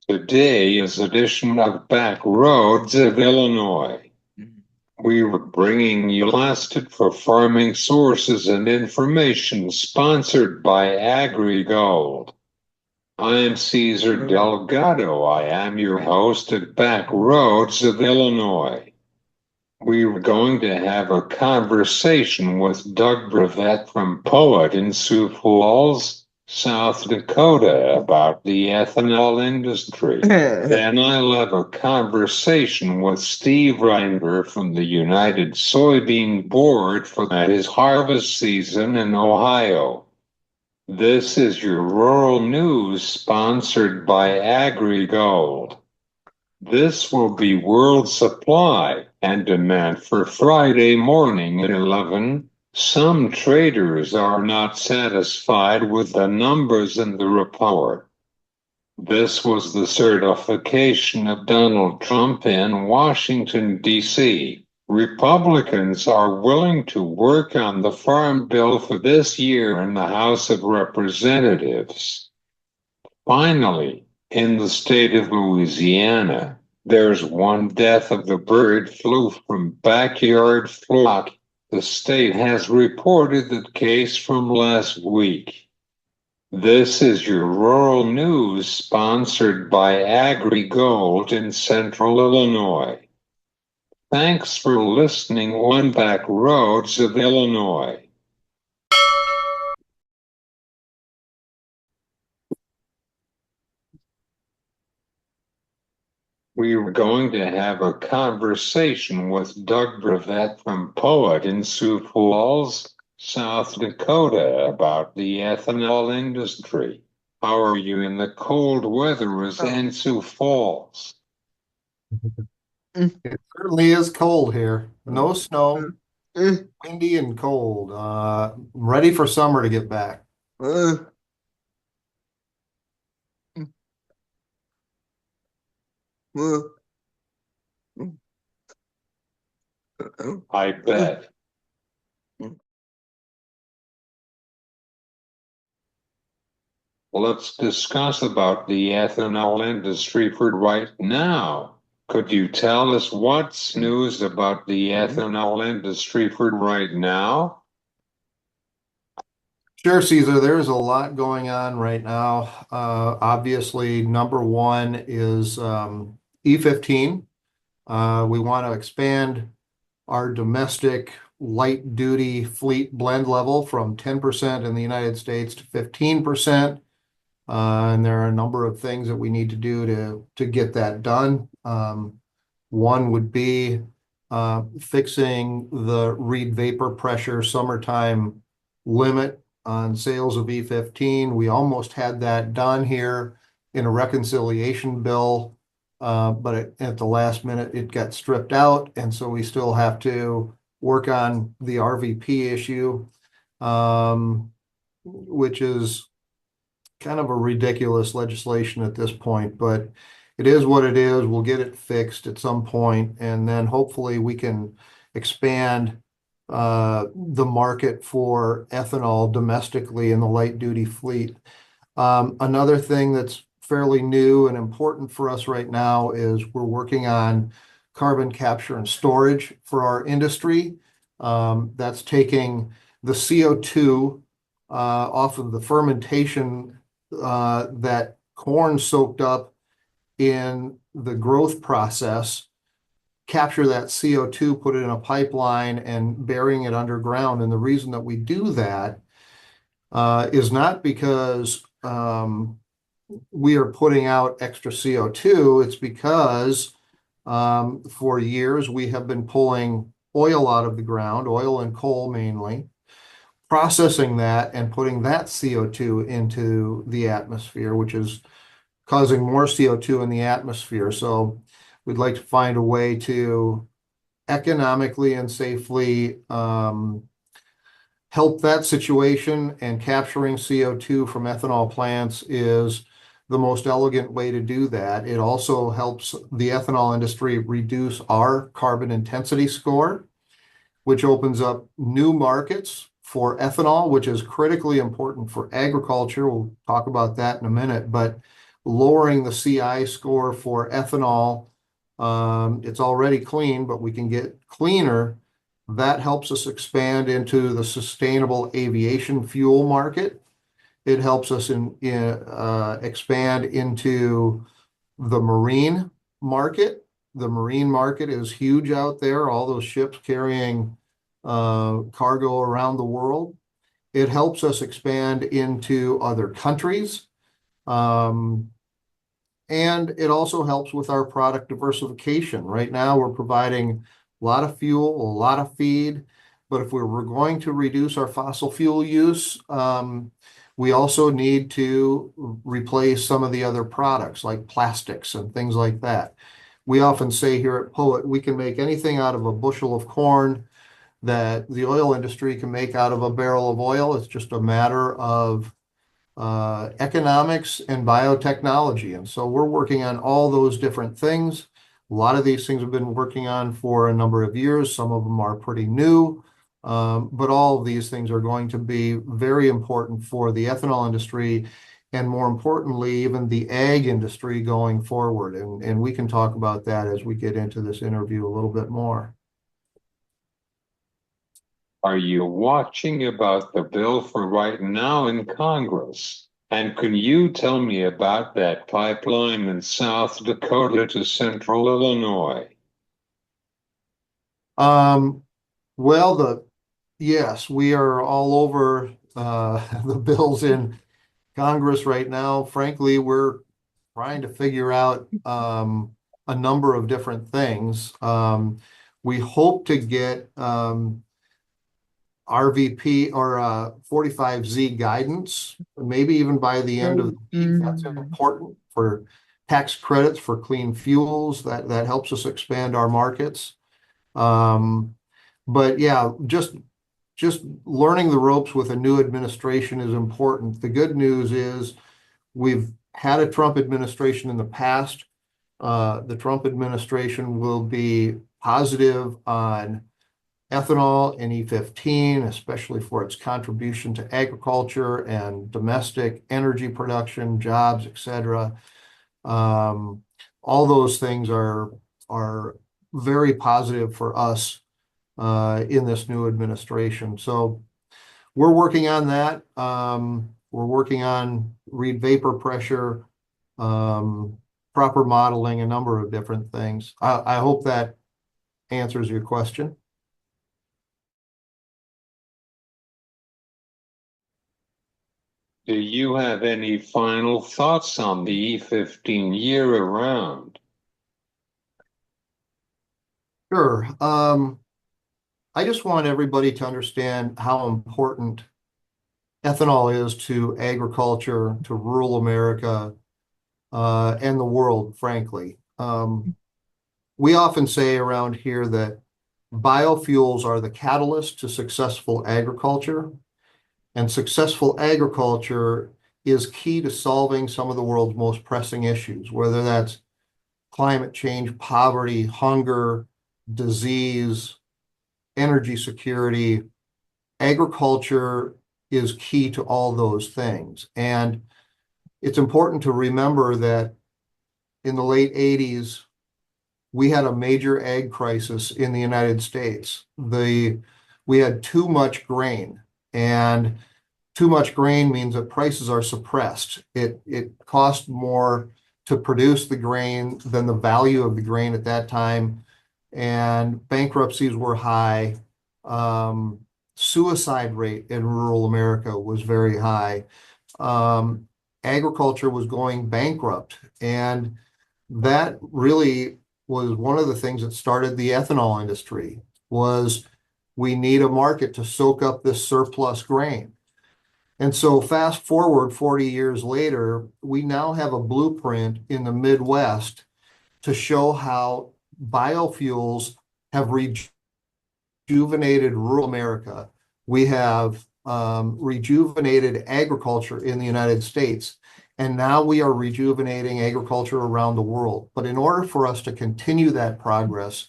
Today is edition of Back Roads of Illinois. We're bringing you lasted for farming sources and information sponsored by AgriGold. I am Cesar Delgado. I am your host at Back Roads of Illinois. We're going to have a conversation with Doug Berenv from Poet in Sioux Falls, South Dakota, about the ethanol industry. Then I'll have a conversation with Steve Reindeer from the United Soybean Board for his harvest season in Ohio. This is your rural news sponsored by AgriGold. This will be world supply and demand for Friday morning at 11. Some traders are not satisfied with the numbers in the report. This was the certification of Donald Trump in Washington, D.C. Republicans are willing to work on the farm bill for this year in the House of Representatives. Finally, in the state of Louisiana, there's one death of the bird flu from backyard flock. The state has reported the case from last week. This is your rural news sponsored by AgriGold in Central Illinois. Thanks for listening on Back Roads of Illinois. We were going to have a conversation with Doug Berenv from Poet in Sioux Falls, South Dakota, about the ethanol industry. How are you in the cold weather in Sioux Falls? It certainly is cold here. No snow, windy and cold. Ready for summer to get back. I bet. Let's discuss about the ethanol industry for right now. Could you tell us what's news about the ethanol industry for right now? Sure, Caesar, there's a lot going on right now. Obviously, number one is E15. We want to expand our domestic light duty fleet blend level from 10% in the United States to 15%. And there are a number of things that we need to do to get that done. One would be fixing the Reed vapor pressure summertime limit on sales of E15. We almost had that done here in a reconciliation bill, but at the last minute it got stripped out, and so we still have to work on the RVP issue, which is kind of a ridiculous legislation at this point, but it is what it is. We'll get it fixed at some point, and then hopefully we can expand the market for ethanol domestically in the light duty fleet. Another thing that's fairly new and important for us right now is we're working on carbon capture and storage for our industry. That's taking the CO2 off of the fermentation that corn soaked up in the growth process, capture that CO2, put it in a pipeline, and burying it underground. And the reason that we do that is not because we are putting out extra CO2. It's because for years we have been pulling oil out of the ground, oil and coal mainly, processing that and putting that CO2 into the atmosphere, which is causing more CO2 in the atmosphere. So we'd like to find a way to economically and safely help that situation, and capturing CO2 from ethanol plants is the most elegant way to do that. It also helps the ethanol industry reduce our carbon intensity score, which opens up new markets for ethanol, which is critically important for agriculture. We'll talk about that in a minute, but lowering the CI score for ethanol. It's already clean, but we can get cleaner. That helps us expand into the sustainable aviation fuel market. It helps us expand into the marine market. The marine market is huge out there, all those ships carrying cargo around the world. It helps us expand into other countries. And it also helps with our product diversification. Right now, we're providing a lot of fuel, a lot of feed, but if we're going to reduce our fossil fuel use, we also need to replace some of the other products like plastics and things like that. We often say here at Poet, we can make anything out of a bushel of corn that the oil industry can make out of a barrel of oil. It's just a matter of economics and biotechnology. And so we're working on all those different things. A lot of these things have been working on for a number of years. Some of them are pretty new. But all of these things are going to be very important for the ethanol industry, and more importantly, even the ag industry going forward. And we can talk about that as we get into this interview a little bit more. Are you watching about the bill for right now in Congress? And can you tell me about that pipeline in South Dakota to Central Illinois? Yes, we are all over the bills in Congress right now. Frankly, we're trying to figure out a number of different things. We hope to get RVP or 45Z guidance, maybe even by the end of the week. That's important for tax credits for clean fuels. That helps us expand our markets. But yeah, just learning the ropes with a new administration is important. The good news is we've had a Trump administration in the past. The Trump administration will be positive on ethanol and E15, especially for its contribution to agriculture and domestic energy production, jobs, etc. All those things are very positive for us in this new administration. So we're working on that. We're working on reed vapor pressure, proper modeling, a number of different things. I hope that answers your question. Do you have any final thoughts on the E15 year around? Sure. I just want everybody to understand how important ethanol is to agriculture, to rural America, and the world, frankly. We often say around here that biofuels are the catalyst to successful agriculture, and successful agriculture is key to solving some of the world's most pressing issues, whether that's climate change, poverty, hunger, disease, energy security. Agriculture is key to all those things. And it's important to remember that in the late 80s, we had a major ag crisis in the United States. We had too much grain, and too much grain means that prices are suppressed. It cost more to produce the grain than the value of the grain at that time, and bankruptcies were high. Suicide rate in rural America was very high. Agriculture was going bankrupt, and that really was one of the things that started the ethanol industry. Was we need a market to soak up this surplus grain. And so fast forward 40 years later, we now have a blueprint in the Midwest to show how biofuels have rejuvenated rural America. We have rejuvenated agriculture in the United States, and now we are rejuvenating agriculture around the world. But in order for us to continue that progress,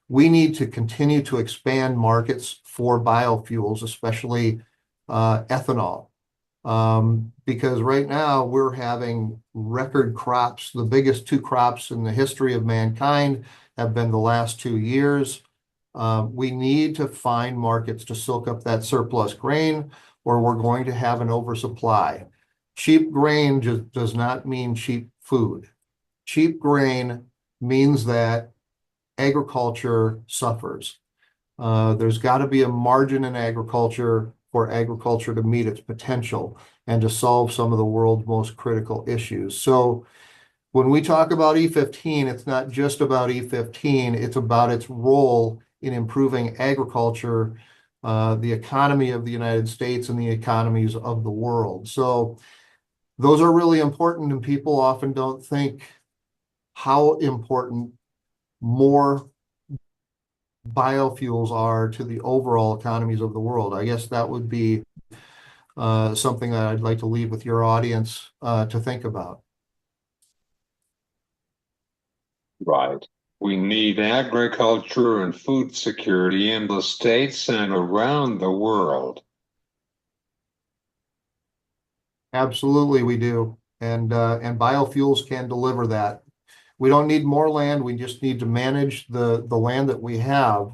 we need to continue to expand markets for biofuels, especially ethanol. Because right now we're having record crops. The biggest two crops in the history of mankind have been the last 2 years. We need to find markets to soak up that surplus grain, or we're going to have an oversupply. Cheap grain just does not mean cheap food. Cheap grain means that agriculture suffers. There's got to be a margin in agriculture for agriculture to meet its potential and to solve some of the world's most critical issues. So when we talk about E15, it's not just about E15, it's about its role in improving agriculture, the economy of the United States, and the economies of the world. So those are really important, and people often don't think how important more biofuels are to the overall economies of the world. I guess that would be something that I'd like to leave with your audience to think about. Right. We need agriculture and food security in the States and around the world. Absolutely, we do. And biofuels can deliver that. We don't need more land. We just need to manage the land that we have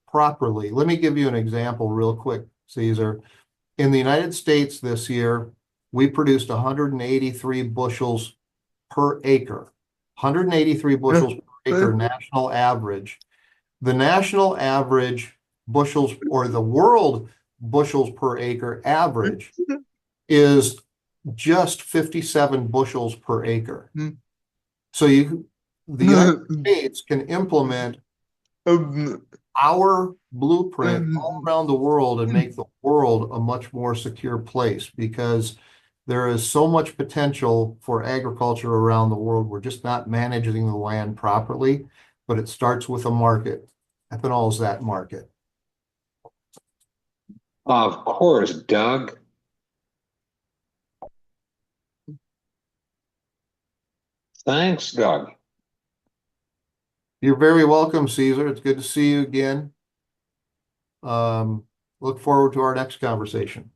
properly. Let me give you an example real quick, Caesar. In the United States this year, we produced 183 bushels per acre. 183 bushels per acre national average. The national average bushels, or the world bushels per acre average, is just 57 bushels per acre. So the United States can implement our blueprint all around the world and make the world a much more secure place, because there is so much potential for agriculture around the world. We're just not managing the land properly, but it starts with a market. Ethanol is that market. Of course, Doug. Thanks, Doug. You're very welcome, Caesar. It's good to see you again. Look forward to our next conversation.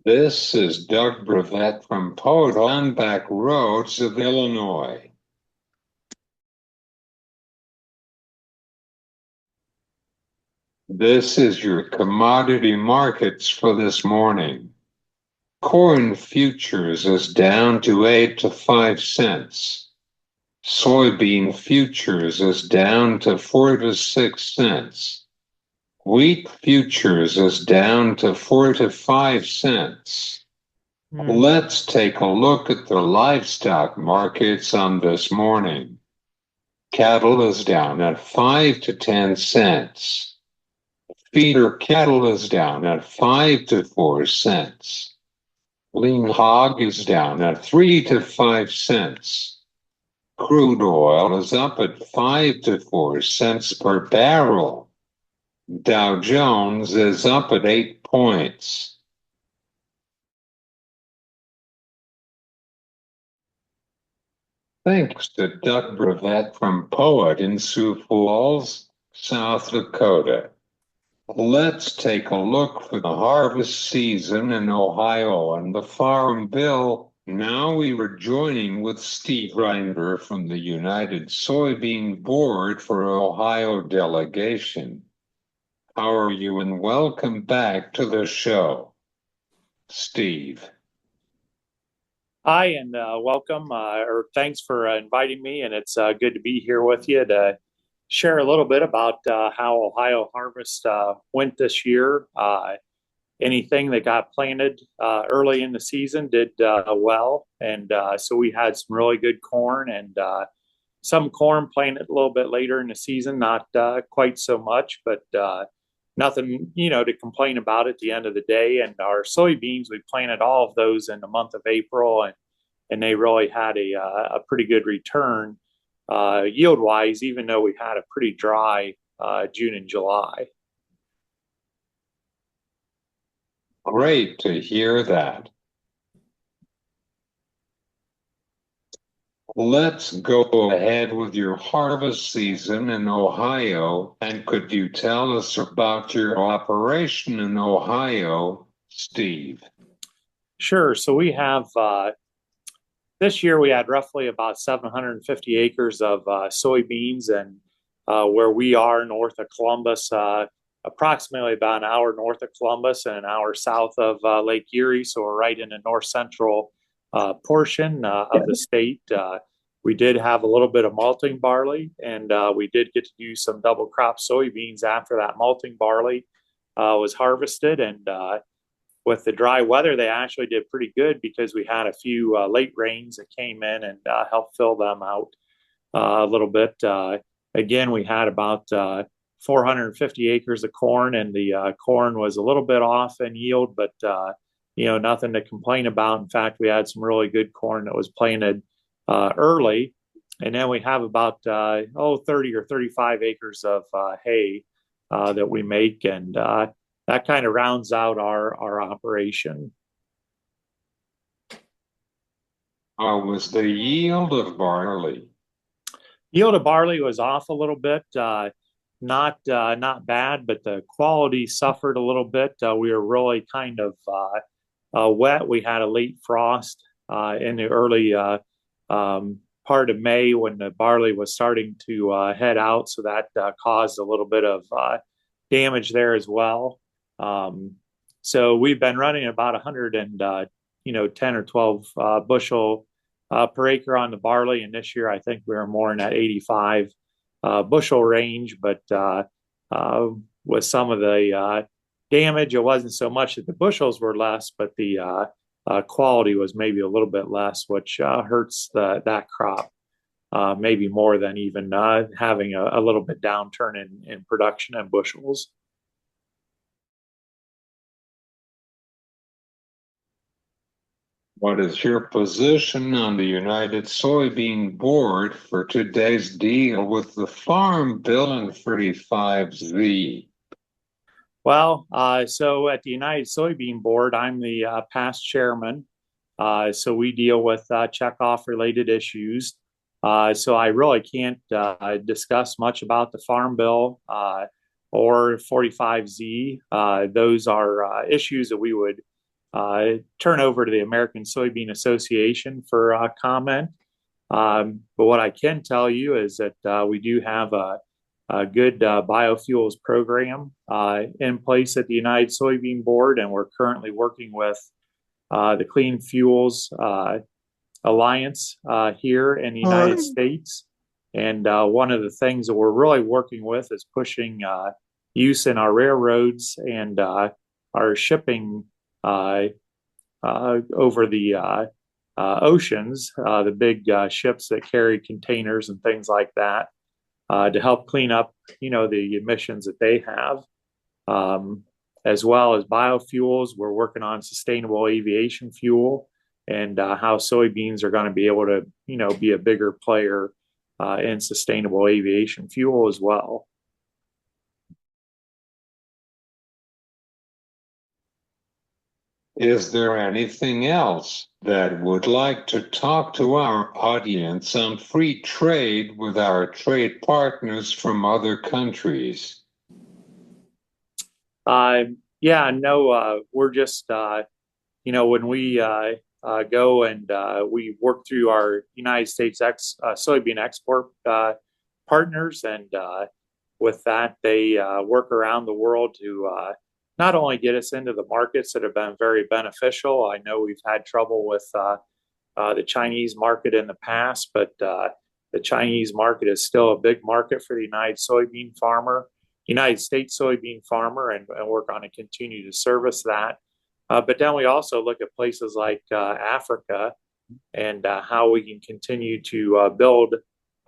This is Doug Berenv from Poet on Back Roads of Illinois. This is your commodity markets for this morning. Corn futures is down to 8 to 5 cents. Soybean futures is down to 4 to 6 cents. Wheat futures is down to 4 to 5 cents. Let's take a look at the livestock markets on this morning. Cattle is down at 5 to 10 cents. Feeder cattle is down at 5 to 4 cents. Lean hog is down at 3 to 5 cents. Crude oil is up at 5 to 4 cents per barrel. Dow Jones is up at 8 points. Thanks to Doug Berenv from Poet in Sioux Falls, South Dakota. Let's take a look for the harvest season in Ohio and the Farm Bill. Now we are joining with Steve Reindeer from the United Soybean Board for Ohio delegation. How are you, and welcome back to the show, Steve. Hi, and welcome, or thanks for inviting me, and it's good to be here with you to share a little bit about how Ohio harvest went this year. Anything that got planted early in the season did well, and so we had some really good corn, and some corn planted a little bit later in the season, not quite so much, but nothing, to complain about at the end of the day. And our soybeans, we planted all of those in the month of April, and they really had a pretty good return yield wise, even though we had a pretty dry June and July. Great to hear that. Let's go ahead with your harvest season in Ohio. And could you tell us about your operation in Ohio Steve? Sure. So we have this year we had roughly about 750 acres of soybeans, and where we are north of Columbus, approximately about an hour north of Columbus and an hour south of Lake Erie. So we're right in the north central portion of the state. We did have a little bit of malting barley, and we did get to do some double crop soybeans after that malting barley was harvested. And with the dry weather, they actually did pretty good because we had a few late rains that came in and helped fill them out a little bit. Again, we had about 450 acres of corn, and the corn was a little bit off in yield, but nothing to complain about. In fact, we had some really good corn that was planted early. And then we have about 30 or 35 acres of hay that we make, and that kind of rounds out our operation. How was the yield of barley? Yield of barley was off a little bit, not bad, but the quality suffered a little bit. We were really kind of wet. We had a late frost in the early part of May when the barley was starting to head out, so that caused a little bit of damage there as well. So we've been running about 10 or 12 bushel per acre on the barley, and this year I think we were more in that 85 bushel range. But with some of the damage, it wasn't so much that the bushels were less, but the quality was maybe a little bit less, which hurts that crop maybe more than even having a little bit downturn in production and bushels. What is your position on the United Soybean Board for today's deal with the Farm Bill and 35Z? Well, so at the United Soybean Board, I'm the past chairman. So we deal with checkoff related issues. So I really can't discuss much about the Farm Bill or 45Z. Those are issues that we would turn over to the American Soybean Association for comment. But what I can tell you is that we do have a good biofuels program in place at the United Soybean Board, and we're currently working with the Clean Fuels Alliance here in the United States. And one of the things that we're really working with is pushing use in our railroads and our shipping over the oceans, the big ships that carry containers and things like that, to help clean up, the emissions that they have, as well as biofuels. We're working on sustainable aviation fuel and how soybeans are going to be able to, be a bigger player in sustainable aviation fuel as well. Is there anything else that would like to talk to our audience on free trade with our trade partners from other countries? Yeah, no, we're just, when we go and we work through our United States soybean export partners, and with that, they work around the world to not only get us into the markets that have been very beneficial. I know we've had trouble with the Chinese market in the past, but the Chinese market is still a big market for the United States soybean farmer, and we're going to continue to service that. But then we also look at places like Africa and how we can continue to build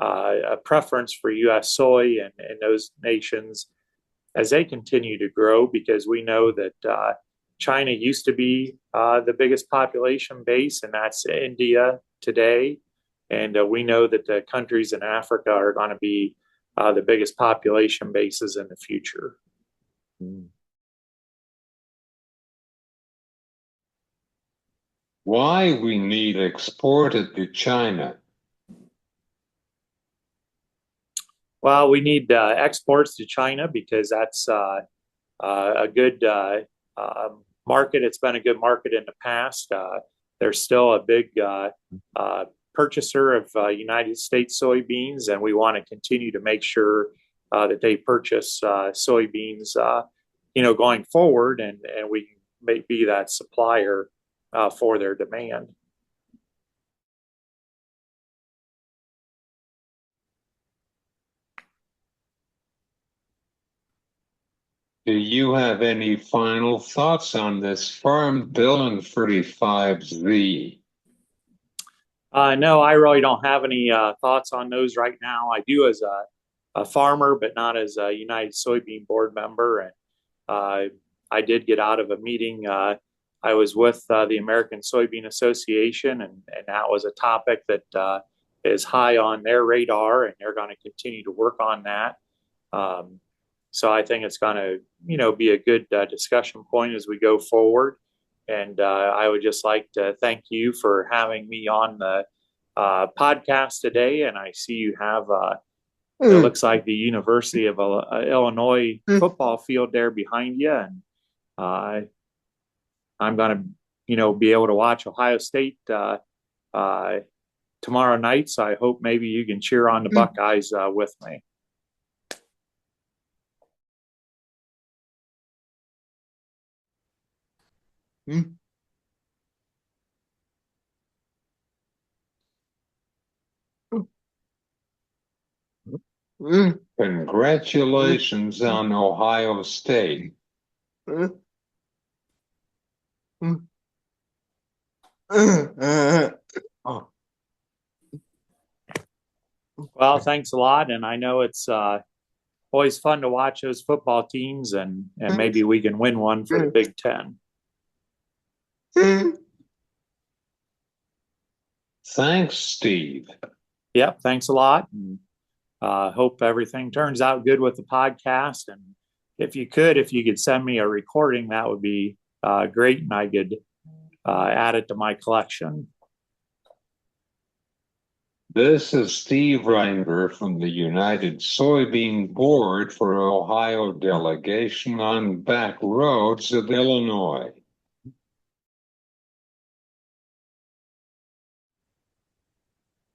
a preference for U.S. soy and those nations as they continue to grow, because we know that China used to be the biggest population base, and that's India today. And we know that the countries in Africa are going to be the biggest population bases in the future. Why we need exported to China? Well, we need exports to China because that's a good market. It's been a good market in the past. There's still a big purchaser of United States soybeans, and we want to continue to make sure that they purchase soybeans, going forward, and we may be that supplier for their demand. Do you have any final thoughts on this Farm Bill and 35Z? No, I really don't have any thoughts on those right now. I do as a farmer, but not as a United Soybean Board member. And I did get out of a meeting. I was with the American Soybean Association, and that was a topic that is high on their radar, and they're going to continue to work on that. So I think it's going to, be a good discussion point as we go forward. And I would just like to thank you for having me on the podcast today. And I see you have, it looks like the University of Illinois football field there behind you. And I'm going to, be able to watch Ohio State tomorrow night. So I hope maybe you can cheer on the Buckeyes with me. Congratulations on Ohio State. Well, thanks a lot. And I know it's always fun to watch those football teams, and maybe we can win one for the Big Ten. Thanks, Steve. Yep, thanks a lot. And hope everything turns out good with the podcast. And if you could send me a recording, that would be great, and I could add it to my collection. This is Steve Reindeer from the United Soybean Board for Ohio Delegation on Back Roads of Illinois.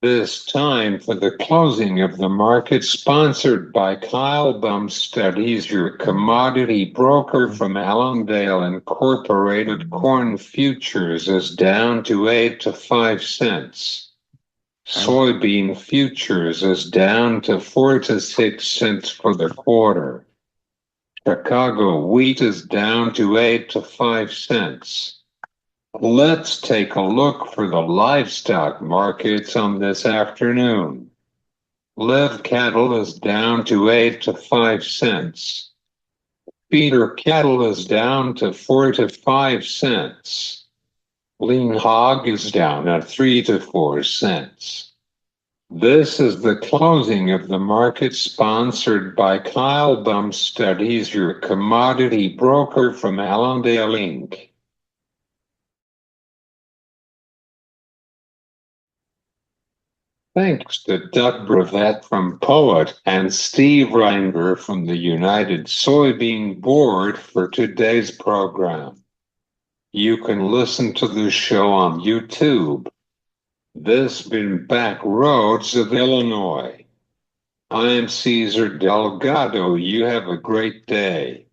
This time for the closing of the market, sponsored by Kyle Bum Studies, your commodity broker from Allendale Incorporated. Corn futures is down to 8 to 5 cents. Soybean futures is down to 4 to 6 cents for the quarter. Chicago wheat is down to 8 to 5 cents. Let's take a look for the livestock markets on this afternoon. Live cattle is down to 8 to 5 cents. Feeder cattle is down to 4 to 5 cents. Lean hog is down at 3 to 4 cents. This is the closing of the market, sponsored by Kyle Bum Studies, your commodity broker from Allendale Inc. Thanks to Doug Berenv from Poet and Steve Reindeer from the United Soybean Board for today's program. You can listen to the show on YouTube. This has been Back Roads of Illinois. I'm Cesar Delgado. You have a great day.